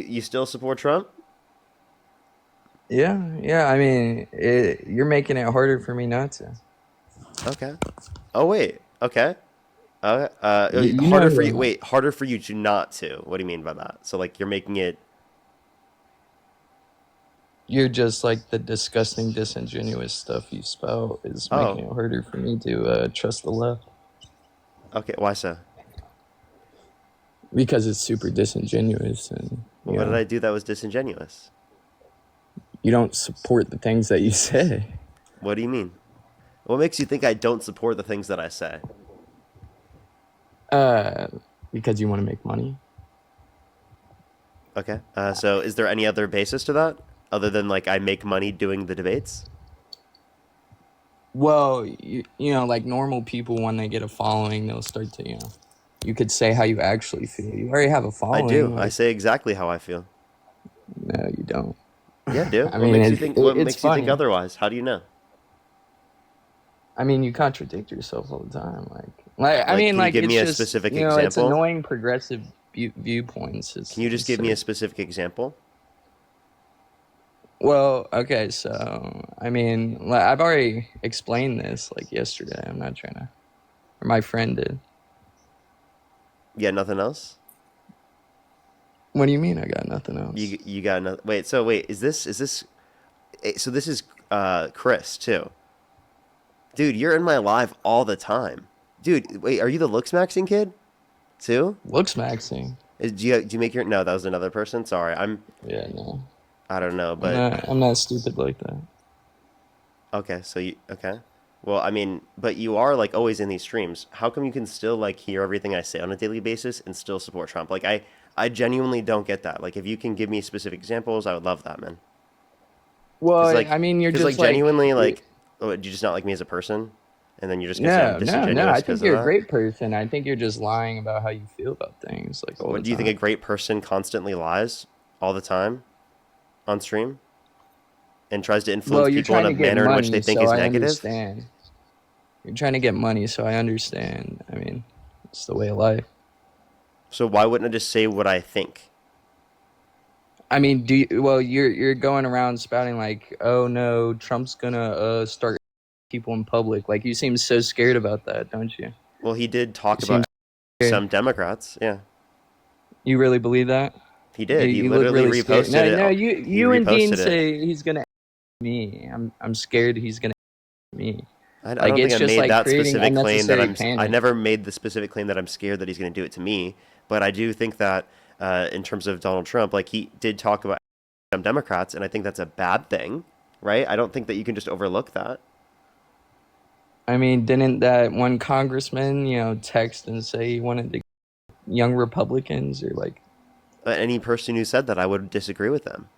You still support Trump? Yeah. I mean, you're making it harder for me not to. Okay. Oh wait. Okay. You know Harder for who you. I'm not. Wait, harder for you to not to. What do you mean by that? So like you're making it. You're just like the disgusting, disingenuous stuff you spout is Oh. making it harder for me to trust the left Okay. Why so? because it's super disingenuous and Well, what did I do that was disingenuous? you don't support the things that you say. What do you mean? What makes you think I don't support the things that I say? Uh, because you want to make money. Okay. So is there any other basis to that other than like I make money doing the debates? Well, like normal people, when they get a following, they'll start to, you could say how you actually feel. You already have a I do. following. I Like, say exactly how I feel. no, you don't. Yeah, I do. I mean, What it's makes you think funny. otherwise? How do you know? I mean, you contradict yourself all the time. Like I Like, mean, can you like give me it's a just, specific it's example? annoying progressive viewpoints. Can you just give me a specific example? Well, okay, so I mean, like, I've already explained this like yesterday. I'm not trying to, or my friend did. Yeah, nothing else. What do you mean? I got nothing else. You got nothing. Wait. So wait, is this? So this is Chris too. Dude, you're in my live all the time. Dude, wait, are you the looks maxing kid too? Looks maxing. Do you make your? No, that was another person. Sorry, Yeah, no. I don't know, I'm but not. I'm not stupid like that. okay. So you okay? Well, I mean, but you are like always in these streams. How come you can still like hear everything I say on a daily basis and still support Trump? Like I genuinely don't get that. Like if you can give me specific examples, I would love that, man. Well, Cause like, I mean, you're cause like just like, genuinely like, oh, do you just not like me as a person? And then you're just gonna say I'm no. disingenuous I because think of you're a that? great person. I think you're just lying about how you feel about things like all What the do you think a time. great person constantly lies all the time on stream and tries to Well, influence you're people in trying a to get manner in which they money, think so is I negative? understand. You're trying to get money, so I understand. I mean, it's the way of life. So why wouldn't I just say what I think? I mean, well, you're going around spouting like, oh no, Trump's gonna start people in public. Like you seem so scared about that, don't you? Well, he did You talk seem about scared. some Democrats. Yeah, You really believe that? he You, did. He you look literally really scared. reposted No, it. no, He you and Dean reposted it. say he's gonna me. I'm scared he's gonna me. I Like don't think it's I just made like that creating specific claim that unnecessary I'm. I panic. never made the specific claim that I'm scared that he's going to do it to me. But I do think that in terms of Donald Trump, like he did talk about some Democrats, and I think that's a bad thing, right? I don't think that you can just overlook that. I mean, didn't that one congressman, text and say he wanted to young Republicans or like Any person who said that, I would disagree with them.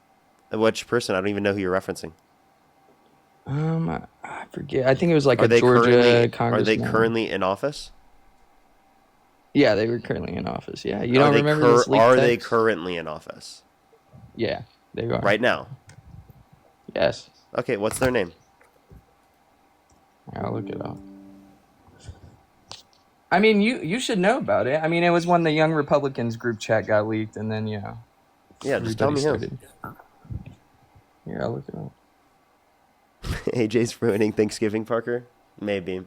Which person? I don't even know who you're referencing. I forget. I think it was like a Georgia Are they congressman. currently in office? Yeah, they were currently in office. Yeah, you don't remember this leaked Are they text? currently in office Yeah, they are. right now? Yes, Okay, what's their name? I'll look it up. I mean, you should know about it. I mean, it was when the Young Republicans group chat got leaked, and then Yeah, just tell everybody me who. started. Here, I'll look it up. AJ's ruining Thanksgiving, Parker. Maybe.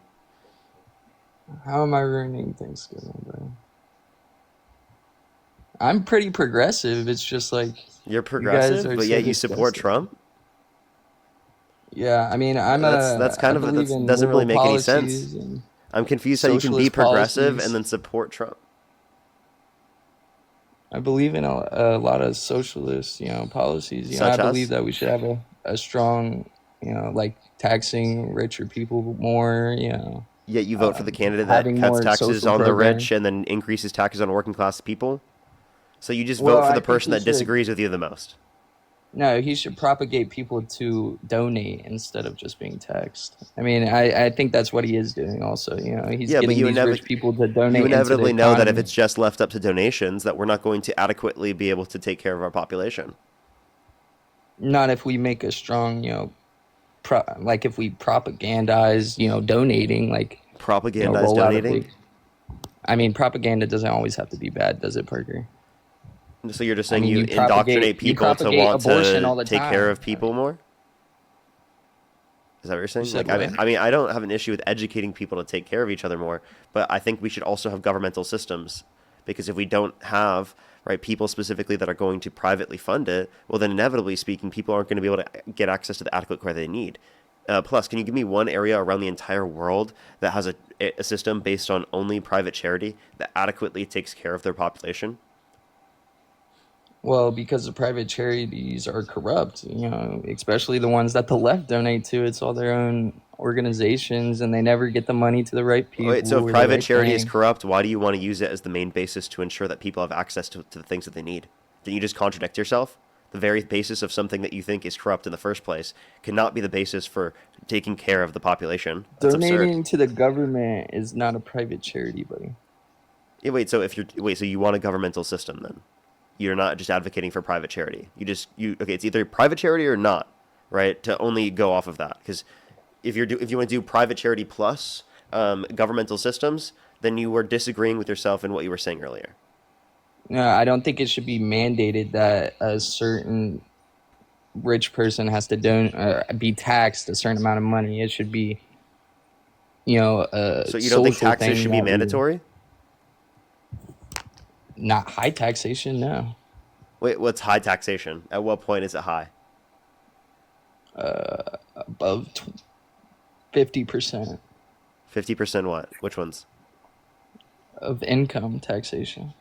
How am I ruining Thanksgiving, bro? I'm pretty progressive. It's just like You're you guys progressive, are but so yet you support disgusting. Trump. Yeah, I mean, That's I kind of believe that in doesn't really liberal make any sense. policies and I'm confused how you can be socialist progressive and policies. then support Trump. I believe in a lot of socialist, policies. I Such believe as, that we should have a strong, like taxing richer people more, yet you vote for the candidate that having cuts more taxes social on the programs. rich and then increases taxes on working class people. So you just Well, vote for I the think person he that should. disagrees with you the most. No, he should propagate people to donate instead of just being taxed. I mean, I think that's what he is doing also. He's Yeah, but getting these rich people to you donate into the inevitably know that if economy. it's just left up to donations, that we're not going to adequately be able to take care of our population. Not if we make a strong, like if we propagandize, donating, like, Propagandize roll out a donating. big. I mean, propaganda doesn't always have to be bad, does it, Parker? So you're just I saying mean, you indoctrinate you people to propagate want abortion to all the take care time. of I people mean, more? Is that what you're you saying? said Like, I mean, what? I mean, I don't have an issue with educating people to take care of each other more, but I think we should also have governmental systems because if we don't have right people specifically that are going to privately fund it, well, then inevitably speaking, people aren't going to be able to get access to the adequate care they need. Plus, can you give me one area around the entire world that has a system based on only private charity that adequately takes care of their population? Well, because the private charities are corrupt, especially the ones that the left donate to. It's all their own organizations, and they never get the money to the right Wait, people so if or the private right charity is thing. corrupt, why do you want to use it as the main basis to ensure that people have access to the things that they need? Didn't you just contradict yourself? The very basis of something that you think is corrupt in the first place cannot be the basis for taking care of the population. That's absurd. Donating to the government is not a private charity, buddy. Yeah, so you want a governmental system then? You're not just advocating for private charity. You okay? It's either private charity or not, right? To only go off of that, because if you want to do private charity plus governmental systems, then you were disagreeing with yourself in what you were saying earlier. No, I don't think it should be mandated that a certain rich person has to be taxed a certain amount of money. It should be, a So you don't think social taxes thing should be that we mandatory? not high taxation. No, Wait, what's high taxation? At what point is it high? above 50% 50% what? Which ones? of income taxation.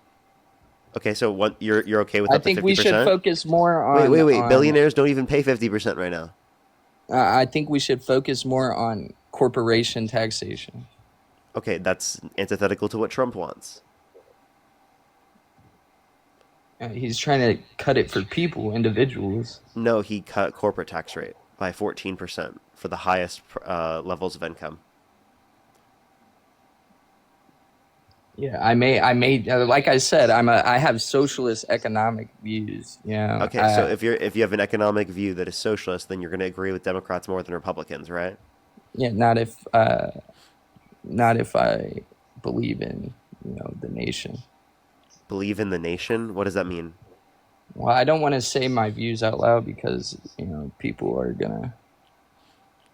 Okay, so what you're okay with I up to think we should 50%? focus more Wait, on wait, wait. on. Billionaires don't even pay 50% right now. I think we should focus more on corporation taxation. Okay, that's antithetical to what Trump wants. He's trying to cut it for people, individuals. No, he cut corporate tax rate by 14% for the highest levels of income. Yeah, like I said, I have socialist economic views. Okay, so if you have an economic view that is socialist, then you're going to agree with Democrats more than Republicans, right? yeah, not if I believe in, the nation. Believe in the nation? What does that mean? Well, I don't want to say my views out loud because, people are gonna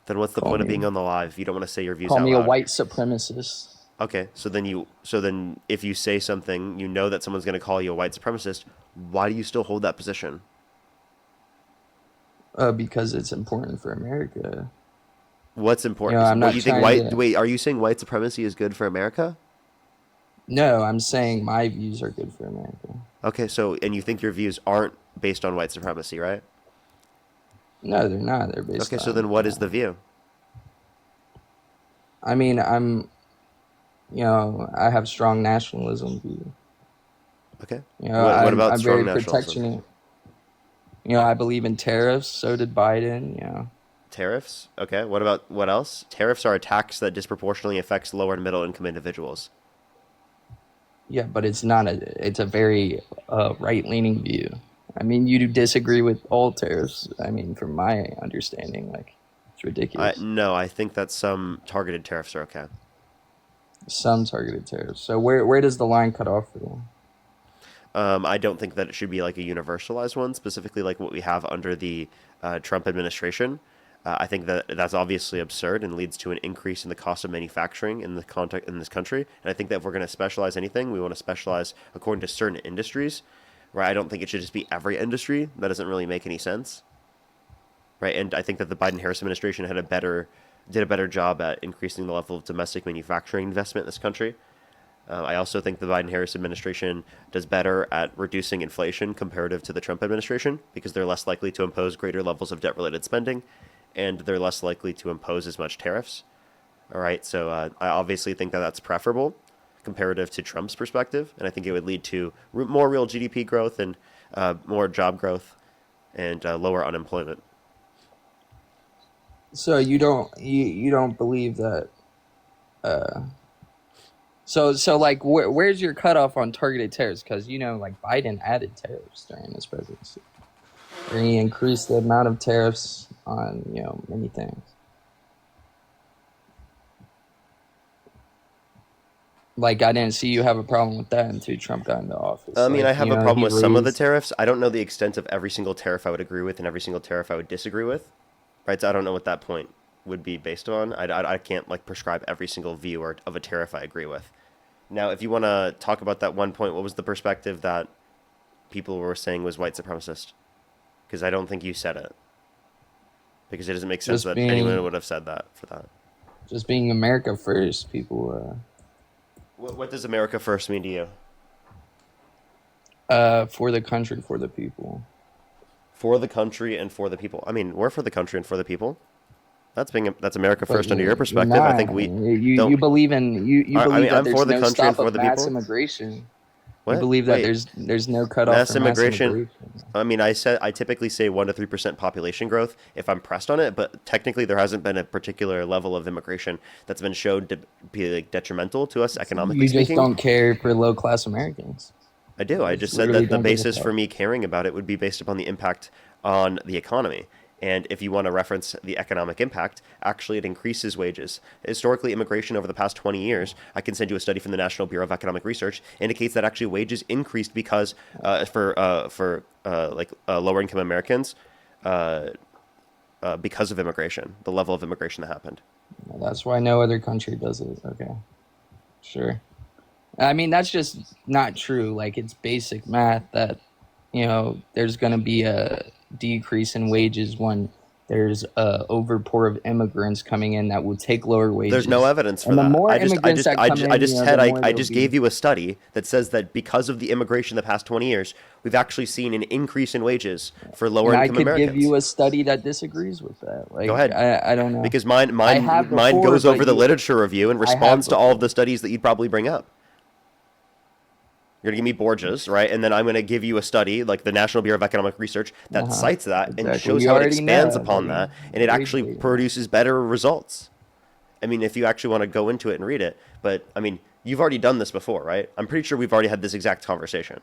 Then what's the call point of being me on the live if you don't want to say your views call out me a loud? white supremacist, Okay, so then if you say something, you know that someone's going to call you a white supremacist. Why do you still hold that position? because it's important for America. What's important? I'm What not you think trying white? to. Wait, are you saying white supremacy is good for America? No, I'm saying my views are good for America. Okay, so and you think your views aren't based on white supremacy, right? No, they're not. They're based Okay, so on. then what is the view? I mean, I have strong nationalism view. Okay, what about I'm strong very nationalism? protectionist. I believe in tariffs. So did Biden. Tariffs? Okay, what else? Tariffs are a tax that disproportionately affects lower and middle income individuals. Yeah, but it's a very right leaning view. I mean, you do disagree with all tariffs. I mean, from my understanding, like it's ridiculous. No, I think that some targeted tariffs are okay. Some targeted tariffs. So where does the line cut off for them? I don't think that it should be like a universalized one, specifically like what we have under the Trump administration. I think that that's obviously absurd and leads to an increase in the cost of manufacturing in the context in this country. And I think that if we're going to specialize anything, we want to specialize according to certain industries. Right? I don't think it should just be every industry. That doesn't really make any sense. Right? And I think that the Biden-Harris administration did a better job at increasing the level of domestic manufacturing investment in this country. I also think the Biden Harris administration does better at reducing inflation comparative to the Trump administration because they're less likely to impose greater levels of debt related spending and they're less likely to impose as much tariffs. All right, so I obviously think that that's preferable comparative to Trump's perspective, and I think it would lead to more real GDP growth and more job growth and lower unemployment. So you don't believe that. So like where's your cutoff on targeted tariffs? Because like Biden added tariffs during his presidency. Or he increased the amount of tariffs on many things. Like, I didn't see you have a problem with that until Trump got into office. I mean, I Like, have a problem he with some of the raised. tariffs. I don't know the extent of every single tariff I would agree with and every single tariff I would disagree with. Right? So I don't know what that point would be based on. I can't like prescribe every single view or of a tariff I agree with. Now, if you want to talk about that one point, what was the perspective that people were saying was white supremacist? Because I don't think you said it. Because it doesn't make sense just that anyone being would have said that for that. just being America first, people What does America first mean to you? for the country, for the people. For the country and for the people. I mean, we're for the country and for the people. That's America But first under your you're perspective. I think not. we You don't. believe in you I believe mean, that I'm for there's the no country and stop for of the mass people. immigration. You What? believe that Wait, there's no cutoff for mass mass immigration. immigration. I mean, I typically say 1 to 3% population growth if I'm pressed on it, but technically there hasn't been a particular level of immigration that's been shown to be like detrimental to us economically You just speaking. don't care for low class Americans. I do. I You just just said literally that the don't give a basis fuck. for me caring about it would be based upon the impact on the economy. And if you want to reference the economic impact, actually it increases wages. Historically, immigration over the past 20 years, I can send you a study from the National Bureau of Economic Research, indicates that actually wages increased because for lower income Americans because of immigration, the level of immigration that happened. That's why no other country does it. Okay, sure. I mean, that's just not true. Like, it's basic math that, there's going to be a decrease in wages when there's a overpour of immigrants coming in that will take lower There's no wages. evidence for And the that. more immigrants that come in, I there'll just be. gave you a study that says that because of the immigration the past 20 years, we've actually seen an increase in wages for lower And I income could give Americans. you a study that disagrees with that. Go Like, ahead, I don't know. because I have mine before, goes but over the literature review and I have responds to all of before. the studies that you'd probably bring up. You're gonna give me Borges, right? And then I'm gonna give you a study like the National Bureau of Economic Research that Uh-huh. cites that and Exactly. shows You how it already expands know. upon that, and it Wait actually till you know. produces better results. I mean, if you actually want to go into it and read it, but I mean, you've already done this before, right? I'm pretty sure we've already had this exact conversation.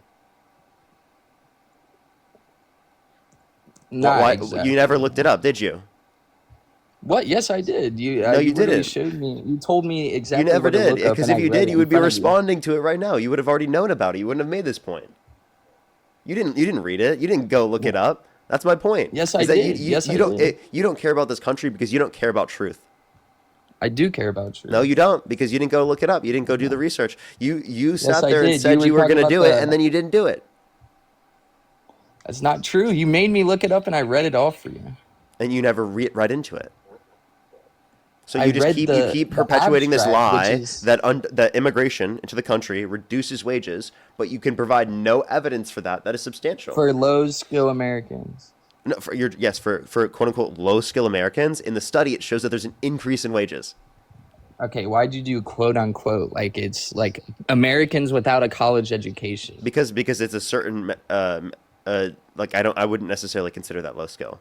Not Why you never exactly. looked it up, did you? What? Yes, I did. No, you You literally didn't. showed me. You told me You exactly never what to did. look up, Because and if I you read did, it you in would be front of you. responding to it right now. You would have already known about it. You wouldn't have made this point. You didn't read it. You didn't go look it up. That's my point. Yes, I Is that did. Yes, I did. you don't care about this country because you don't care about truth. I do care about No, truth. you don't, because you didn't go look it up. You didn't go do the No. research. You Yes, sat I there and did. You said were you were talking going to about do it, and the. then you didn't do it. That's not true. You made me look it up, and I read it off for you. And you never read into it. So I read you keep the perpetuating this abstract, which lie is that that immigration into the country reduces wages, but you can provide no evidence for that. That is substantial. for low skill Americans. No, for quote unquote low skill Americans in the study, it shows that there's an increase in wages Okay, why'd you do quote unquote? Like, it's like Americans without a college education. because it's a certain like I wouldn't necessarily consider that low skill.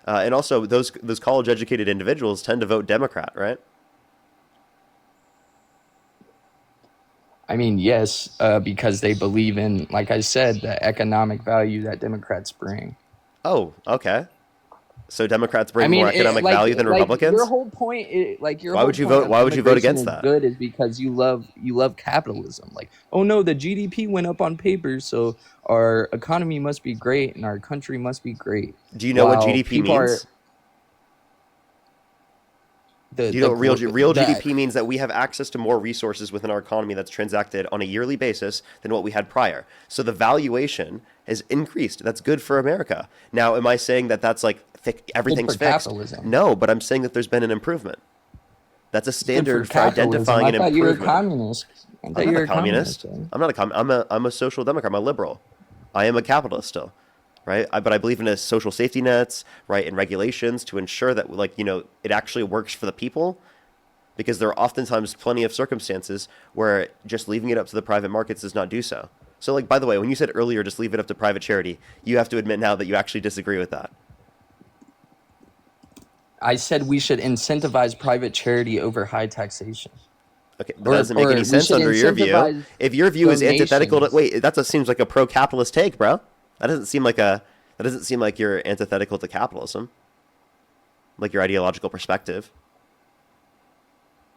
And also, those college educated individuals tend to vote Democrat, right? I mean, yes, because they believe in, like I said, the economic value that Democrats bring. Oh, okay. So Democrats I bring more mean, economic value than your Republicans. whole point, your Why whole would you point vote? of Why would you vote immigration against is that? good is because you love capitalism. Like, oh no, the GDP went up on paper, so our economy must be great and our country must be great. Do you know what While GDP people are means? Do you know what real the GDP means? That we have access to more resources within our economy that's transacted on a yearly basis than what we had prior. So the valuation has increased. That's good for America. Now, am I saying that that's like good everything's for fixed? capitalism. No, but I'm saying that there's been an improvement. That's a It's good for standard for capitalism. identifying I an thought you were a improvement. communist. I I'm thought not you a were a communist. communist. Right? I'm not a I'm a social democrat. I'm a liberal. I am a capitalist still, right? But I believe in a social safety nets, right, and regulations to ensure that it actually works for the people, because there are oftentimes plenty of circumstances where just leaving it up to the private markets does not do so. So, like, by the way, when you said earlier, just leave it up to private charity, you have to admit now that you actually disagree with that. I said we should incentivize private charity over high taxation. Okay, but that doesn't make any Or we sense should under your view. incentivize If your view is antithetical to donations. wait, seems like a pro-capitalist take, bro. That doesn't seem like you're antithetical to capitalism, like your ideological perspective.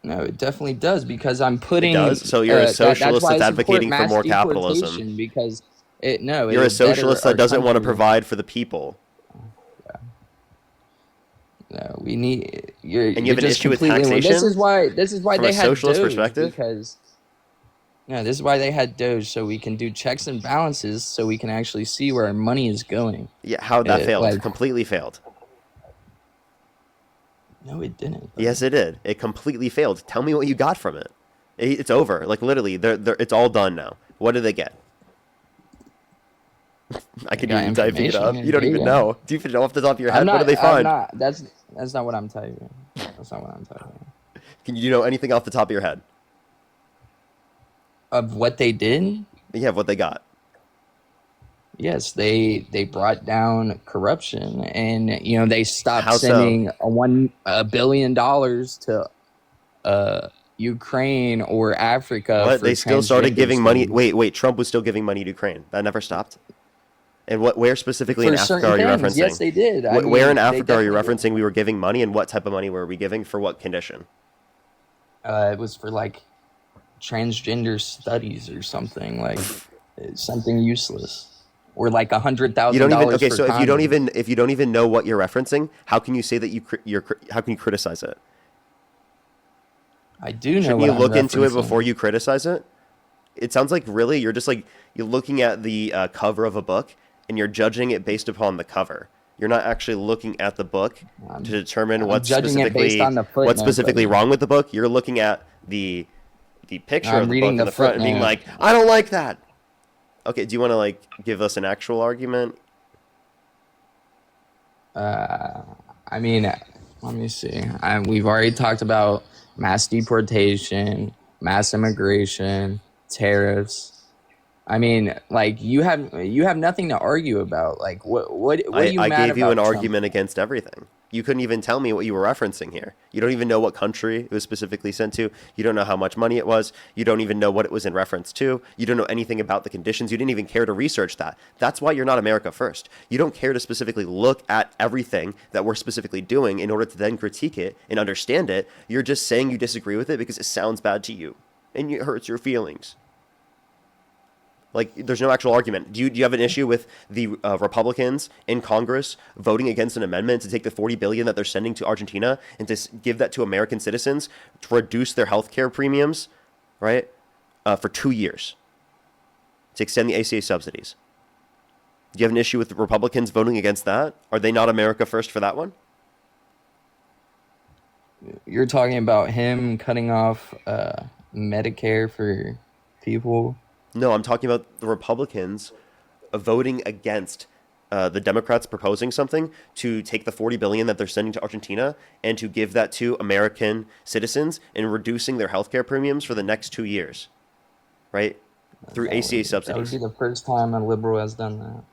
No, it definitely does because I'm It does. putting So you're a that's socialist why that's I support advocating for mass more capitalism. deportation because it no, it You're a would better socialist that our doesn't want to country. provide for the people. No, we need And you you're have an just issue with completely wrong. This taxation is why from a they had socialist Doge perspective? because no, this is why they had Doge so we can do checks and balances so we can actually see where our money is going. Yeah, how that failed. Like Completely failed. no, it didn't, Yes, buddy. it did. It completely failed. Tell me what you got from it. It's over. Like literally, it's all done now. What did they get? I I can hear got you typing it information up. here, You don't even data. know. Do you even know off the top of your head? What did they I'm find? not. That's not what I'm typing. That's not what I'm typing. Can you know anything off the top of your head? Of what they did, Yeah, what they got. yes, they brought down corruption, and they stopped How so? sending $1 billion to Ukraine or Africa What? for They still started transgender giving money. studies Wait. Trump was still giving money to Ukraine. That never stopped. And where specifically in for Africa certain are you things. Yes, referencing? they did. I Where in mean, they Africa are you definitely did. referencing we were giving money, and what type of money were we giving for what condition? It was for like transgender studies or something like something useless, or like a hundred You thousand don't even dollars okay. for So condoms. if you don't even know what you're referencing, how can you say that how can you criticize it? I do know Shouldn't what you I'm look into it before referencing. you criticize it? It sounds like really you're just like you're looking at the cover of a book and you're judging it based upon the cover. You're not actually looking at the book to I'm, determine I'm judging it based on the what's footnote, specifically buddy. wrong with the book. You're looking at the picture of I'm the reading book in the the front and being footnote. like, I don't like that. Okay, do you want to like give us an actual argument? I mean, let me see. We've already talked about mass deportation, mass immigration, tariffs. I mean, like you have nothing to argue about. Like what are you I mad gave you an about Trump argument for? against everything. You couldn't even tell me what you were referencing here. You don't even know what country it was specifically sent to. You don't know how much money it was. You don't even know what it was in reference to. You don't know anything about the conditions. You didn't even care to research that. That's why you're not America first. You don't care to specifically look at everything that we're specifically doing in order to then critique it and understand it. You're just saying you disagree with it because it sounds bad to you and it hurts your feelings. Like, there's no actual argument. Do you have an issue with the Republicans in Congress voting against an amendment to take the 40 billion that they're sending to Argentina and to give that to American citizens to reduce their health care premiums, right, for 2 years to extend the ACA subsidies? Do you have an issue with the Republicans voting against that? Are they not America first for that one? You're talking about him cutting off Medicare for people. No, I'm talking about the Republicans voting against the Democrats proposing something to take the 40 billion that they're sending to Argentina and to give that to American citizens and reducing their healthcare premiums for the next 2 years, right? Through ACA That would be subsidies. the first time a liberal has done that.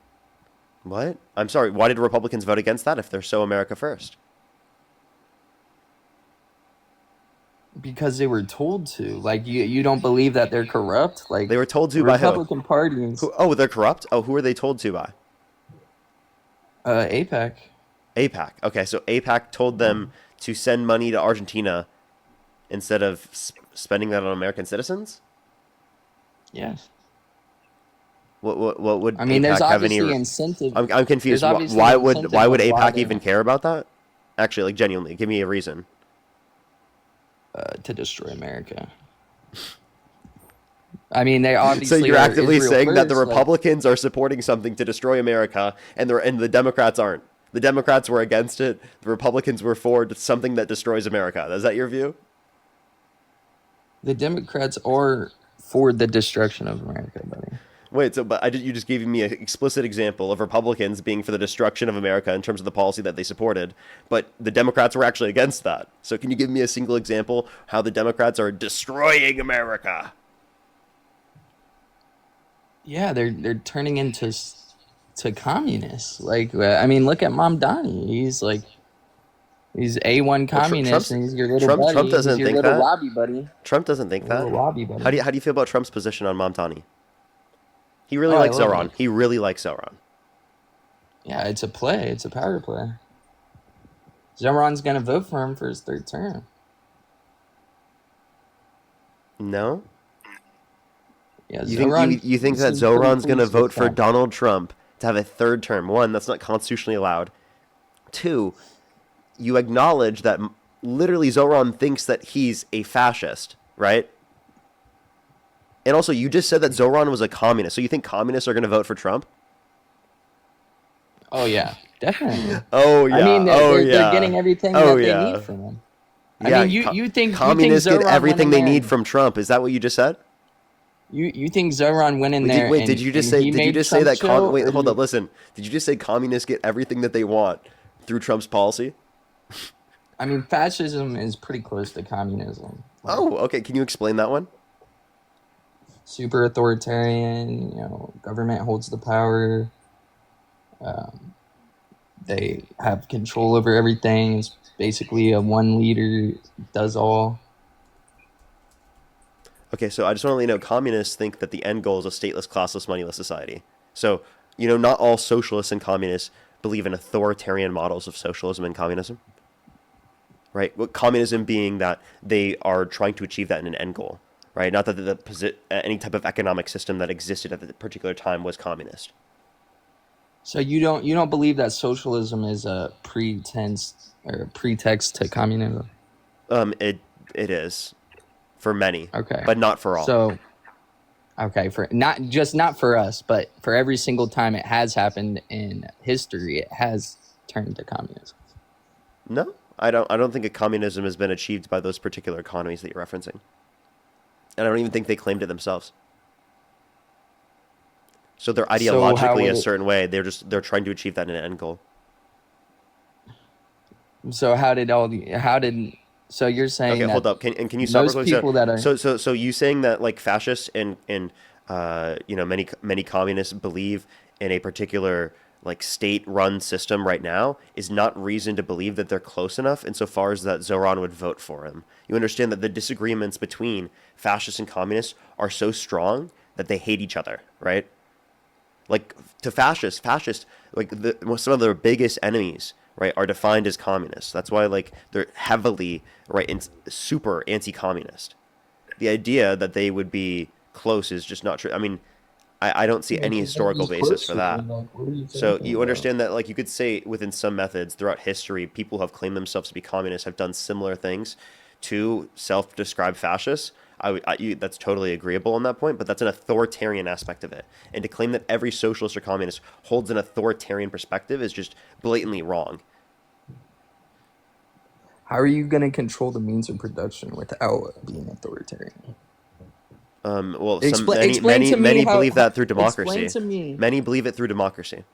What? I'm sorry. Why did Republicans vote against that if they're so America first? Because they were told to. Like you don't believe that they're corrupt? Like They were told the to by who? Republican Party's Who? Oh, they're corrupt. Oh, who are they told to by? APEC. APAC. Okay, so APAC told them to send money to Argentina instead of spending that on American citizens. Yes. What would I mean, there's APAC have any? obviously incentive. I'm There's confused. obviously Why incentive would of why APAC they even care about that? Actually, like genuinely, give me a reason. to destroy America. I mean, they So obviously you're are actively Israel saying that the first. Like, Republicans are supporting something to destroy America, and the Democrats aren't. The Democrats were against it. The Republicans were for something that destroys America. Is that your view? the Democrats are for the destruction of America, buddy. Wait, so you just gave me an explicit example of Republicans being for the destruction of America in terms of the policy that they supported, but the Democrats were actually against that. So can you give me a single example how the Democrats are destroying America? Yeah, they're turning to communists. Like, I mean, look at Mamdani. He's A1 Well, communist, and he's your little Trump buddy. He's doesn't your think little that. lobby buddy. Trump doesn't think Your that. little lobby buddy. How do you feel about Trump's position on Montani? He really Oh, I likes love it. Sauron. He really likes Sauron. Yeah, it's a play. It's a power play. Zemron's gonna vote for him for his third term. No. Yeah, You think Zoran that seems pretty Zoran's gonna pleased with vote for that. Donald Trump to have a third term? One, that's not constitutionally allowed. Two, you acknowledge that literally Zoran thinks that he's a fascist, right? And also, you just said that Zoran was a communist. So you think communists are going to vote for Trump? Oh yeah, definitely. Oh I yeah. mean, Oh they're yeah. getting everything Oh that they need yeah. from him. I Yeah. mean, you think Communists get Zoran went everything in they there need and from Trump. Is that what you just said? you think Zoran went in there Did you just and say? he Did you made just say Trump that? chill, Wait, or hold up. Listen. Did you just say communists get everything that they want through Trump's policy? I mean, fascism is pretty close to communism. Like Oh, okay. Can you explain that one? super authoritarian. Government holds the power. Um, they have control over everything. It's basically a one leader does all. Okay, so I just want to let you know, communists think that the end goal is a stateless, classless, moneyless society. So, not all socialists and communists believe in authoritarian models of socialism and communism, right? What communism being that they are trying to achieve that in an end goal, right? Not that any type of economic system that existed at the particular time was communist. So you don't believe that socialism is a pretense or a pretext to communism? It is for many, Okay. but not for all. So okay, for not for us, but for every single time it has happened in history, it has turned to communism. No, I don't. I don't think a communism has been achieved by those particular economies that you're referencing, and I don't even think they claimed it themselves. So they're So how ideologically would a it certain way. They're trying to achieve that in an end goal. so how did so you're saying Okay, that hold up. Can you stop real most quick? people that are So you saying that like fascists and many communists believe in a particular like state-run system right now is not reason to believe that they're close enough insofar as that Zoran would vote for him. You understand that the disagreements between fascists and communists are so strong that they hate each other, right? Like to fascists like some of their biggest enemies, right, are defined as communists. That's why like they're heavily right and super anti-communist. The idea that they would be close is just not true. I mean, I don't see any making historical enemies basis for closer? that. Like, what are you So talking you about? understand that like you could say within some methods throughout history, people who have claimed themselves to be communists have done similar things to self-described fascists. That's totally agreeable on that point, but that's an authoritarian aspect of it. And to claim that every socialist or communist holds an authoritarian perspective is just blatantly wrong. How are you going to control the means of production without being authoritarian? Well, Explain to me many how, believe that through explain democracy. to me Many believe it through democracy.